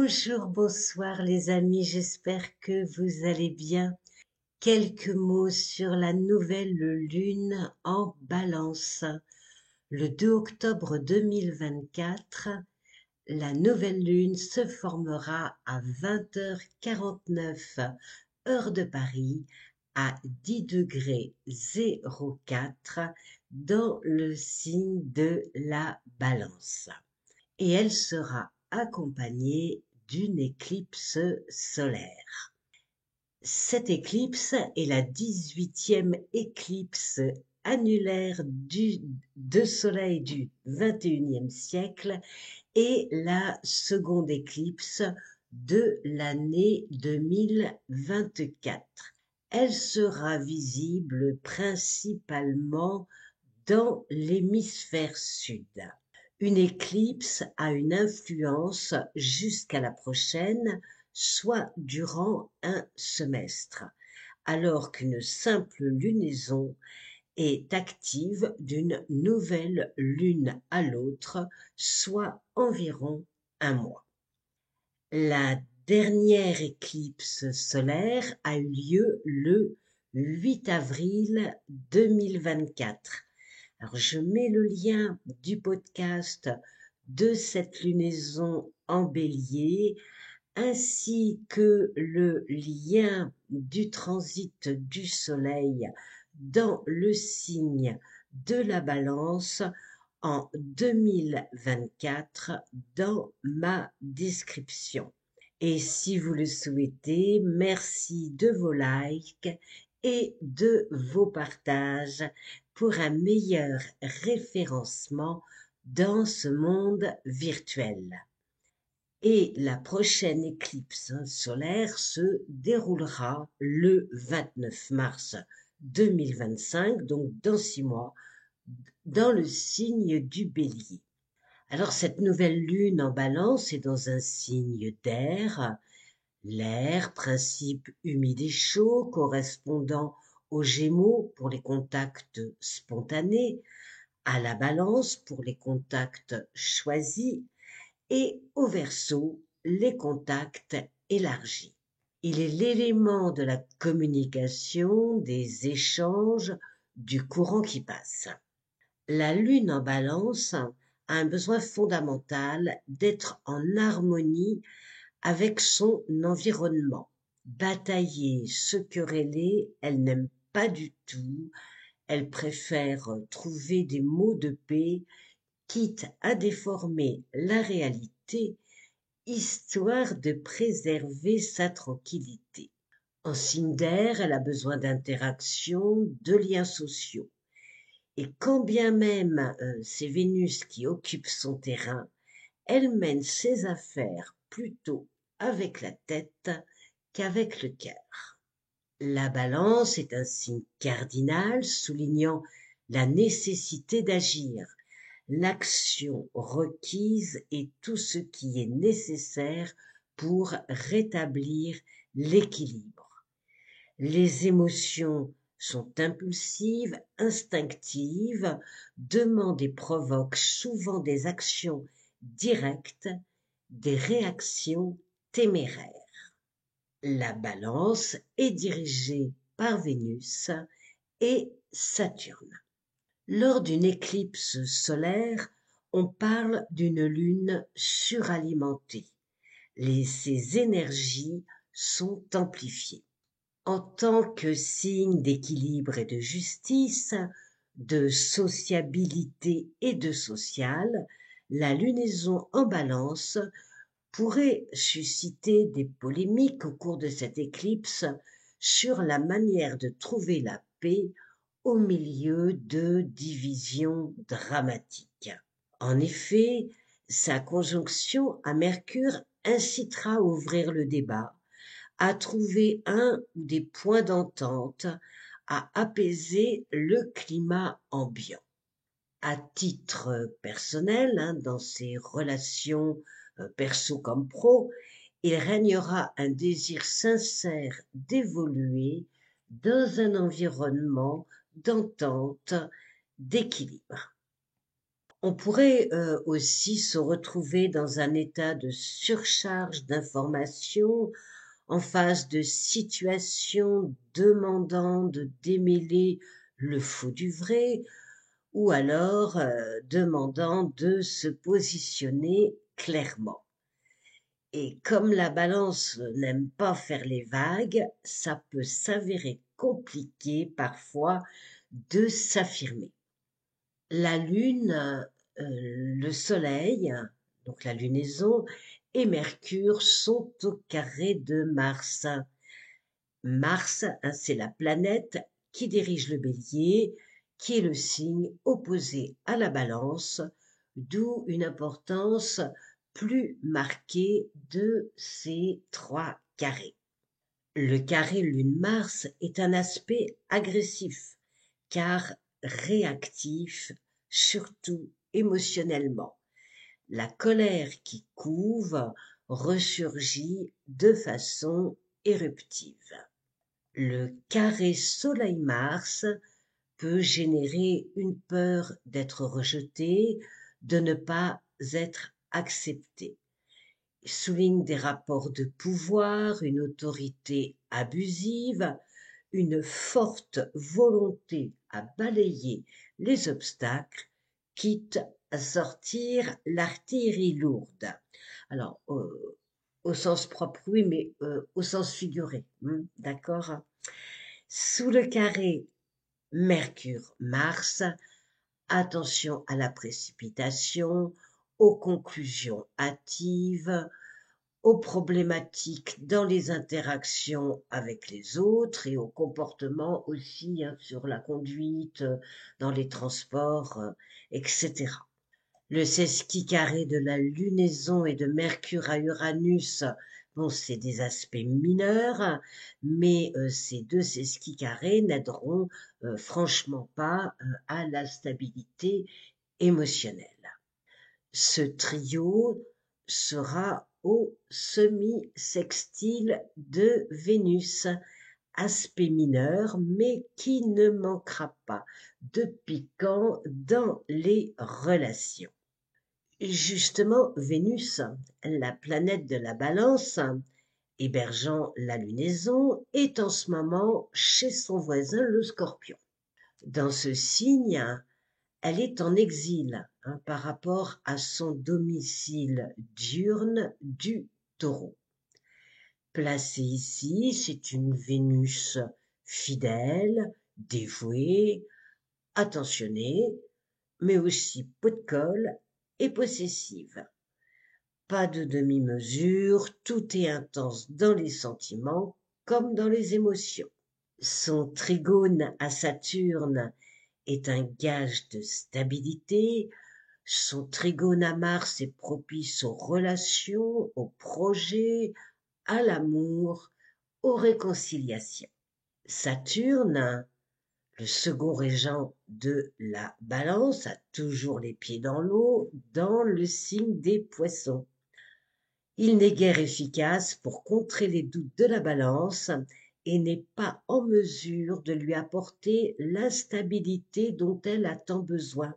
Bonjour, bonsoir les amis, j'espère que vous allez bien. Quelques mots sur la nouvelle lune en Balance. Le 2 octobre 2024, la nouvelle lune se formera à 20h49 heure de Paris à 10 degrés 04 dans le signe de la Balance. Et elle sera accompagnée d'une éclipse solaire. Cette éclipse est la 18e éclipse annulaire de soleil du 21e siècle et la seconde éclipse de l'année 2024. Elle sera visible principalement dans l'hémisphère sud. Une éclipse a une influence jusqu'à la prochaine, soit durant un semestre, alors qu'une simple lunaison est active d'une nouvelle lune à l'autre, soit environ un mois. La dernière éclipse solaire a eu lieu le 8 avril 2024. Alors, je mets le lien du podcast de cette lunaison en bélier, ainsi que le lien du transit du soleil dans le signe de la balance en 2024 dans ma description. Et si vous le souhaitez, merci de vos likes et de vos partages pour un meilleur référencement dans ce monde virtuel. Et la prochaine éclipse solaire se déroulera le 29 mars 2025, donc dans 6 mois, dans le signe du Bélier. Alors cette nouvelle lune en balance est dans un signe d'air, l'air, principe humide et chaud, correspondant aux Gémeaux pour les contacts spontanés, à la Balance pour les contacts choisis et au Verseau les contacts élargis. Il est l'élément de la communication, des échanges, du courant qui passe. La lune en Balance a un besoin fondamental d'être en harmonie avec son environnement. Batailler, se quereller, elle n'aime pas du tout. Elle préfère trouver des mots de paix, quitte à déformer la réalité, histoire de préserver sa tranquillité. En signe d'air, elle a besoin d'interaction, de liens sociaux. Et quand bien même c'est Vénus qui occupe son terrain, elle mène ses affaires plutôt avec la tête qu'avec le cœur. La balance est un signe cardinal soulignant la nécessité d'agir, l'action requise et tout ce qui est nécessaire pour rétablir l'équilibre. Les émotions sont impulsives, instinctives, demandent et provoquent souvent des actions directes, des réactions téméraires. La balance est dirigée par Vénus et Saturne. Lors d'une éclipse solaire, on parle d'une lune suralimentée. Ses énergies sont amplifiées. En tant que signe d'équilibre et de justice, de sociabilité et de social, la lunaison en balance pourrait susciter des polémiques au cours de cette éclipse sur la manière de trouver la paix au milieu de divisions dramatiques. En effet, sa conjonction à Mercure incitera à ouvrir le débat, à trouver un ou des points d'entente, à apaiser le climat ambiant. À titre personnel, dans ses relations perso comme pro, il régnera un désir sincère d'évoluer dans un environnement d'entente, d'équilibre. On pourrait aussi se retrouver dans un état de surcharge d'informations en face de situations demandant de démêler le faux du vrai ou alors demandant de se positionner clairement. Et comme la balance n'aime pas faire les vagues, ça peut s'avérer compliqué parfois de s'affirmer. La Lune, le Soleil, donc la lunaison, et Mercure sont au carré de Mars. Mars, c'est la planète qui dirige le Bélier, qui est le signe opposé à la Balance, d'où une importance plus marquée de ces trois carrés. Le carré Lune-Mars est un aspect agressif, car réactif, surtout émotionnellement. La colère qui couve ressurgit de façon éruptive. Le carré Soleil-Mars peut générer une peur d'être rejeté, de ne pas être accepté. Il souligne des rapports de pouvoir, une autorité abusive, une forte volonté à balayer les obstacles, quitte à sortir l'artillerie lourde. Alors, au sens propre, oui, mais au sens figuré, d'accord. Sous le carré Mercure-Mars, attention à la précipitation, aux conclusions hâtives, aux problématiques dans les interactions avec les autres et au comportement aussi sur la conduite, dans les transports, etc. Le sesqui carré de la lunaison et de Mercure à Uranus, bon, c'est des aspects mineurs, mais ces deux sesqui carrés n'aideront franchement pas à la stabilité émotionnelle. Ce trio sera au semi-sextile de Vénus, aspect mineur, mais qui ne manquera pas de piquant dans les relations. Justement, Vénus, la planète de la Balance, hébergeant la lunaison, est en ce moment chez son voisin le Scorpion. Dans ce signe, elle est en exil par rapport à son domicile diurne du Taureau. Placée ici, c'est une Vénus fidèle, dévouée, attentionnée, mais aussi pot de colle et possessive. Pas de demi-mesure, tout est intense dans les sentiments comme dans les émotions. Son trigone à Saturne est un gage de stabilité. Son trigone à Mars est propice aux relations, aux projets, à l'amour, aux réconciliations. Saturne, le second régent de la Balance, a toujours les pieds dans l'eau, dans le signe des Poissons. Il n'est guère efficace pour contrer les doutes de la Balance et n'est pas en mesure de lui apporter la stabilité dont elle a tant besoin.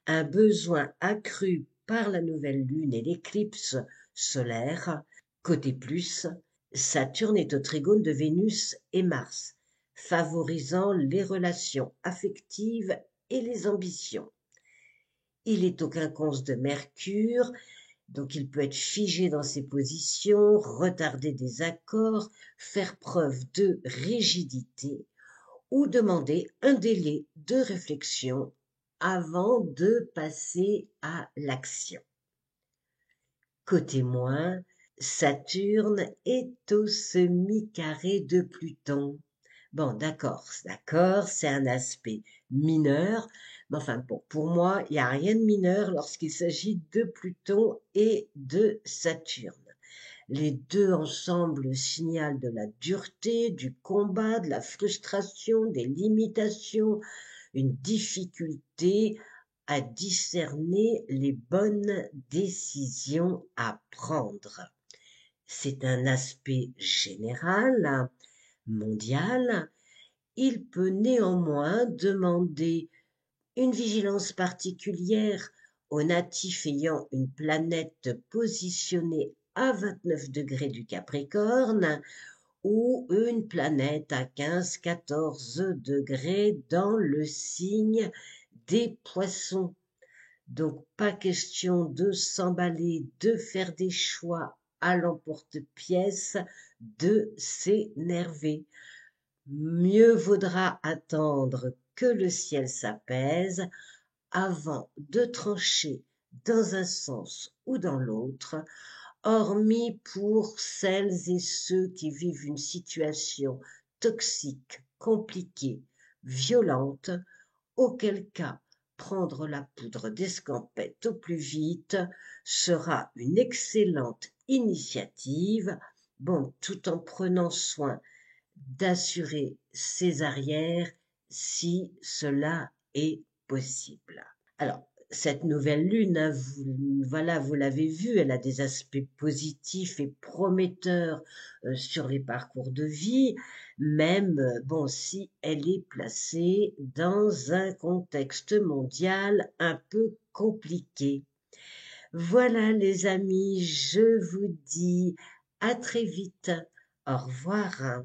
Un besoin accru par la nouvelle lune et l'éclipse solaire. Côté plus, Saturne est au trigone de Vénus et Mars, favorisant les relations affectives et les ambitions. Il est au quinconce de Mercure, donc il peut être figé dans ses positions, retarder des accords, faire preuve de rigidité ou demander un délai de réflexion avant de passer à l'action. Côté moins, Saturne est au semi-carré de Pluton. Bon, d'accord, c'est un aspect mineur, mais enfin bon, pour moi, il n'y a rien de mineur lorsqu'il s'agit de Pluton et de Saturne. Les deux ensemble signalent de la dureté, du combat, de la frustration, des limitations, une difficulté à discerner les bonnes décisions à prendre. C'est un aspect général, mondial. Il peut néanmoins demander une vigilance particulière aux natifs ayant une planète positionnée à 29 degrés du Capricorne ou une planète à 15-14 degrés dans le signe des Poissons. Donc, pas question de s'emballer, de faire des choix à l'emporte-pièce, de s'énerver. Mieux vaudra attendre que le ciel s'apaise avant de trancher dans un sens ou dans l'autre, hormis pour celles et ceux qui vivent une situation toxique, compliquée, violente, auquel cas prendre la poudre d'escampette au plus vite sera une excellente initiative, bon, tout en prenant soin d'assurer ses arrières si cela est possible. Alors, cette nouvelle lune, hein, voilà, vous l'avez vu, elle a des aspects positifs et prometteurs sur les parcours de vie, même, bon, si elle est placée dans un contexte mondial un peu compliqué. Voilà, les amis, je vous dis à très vite. Au revoir.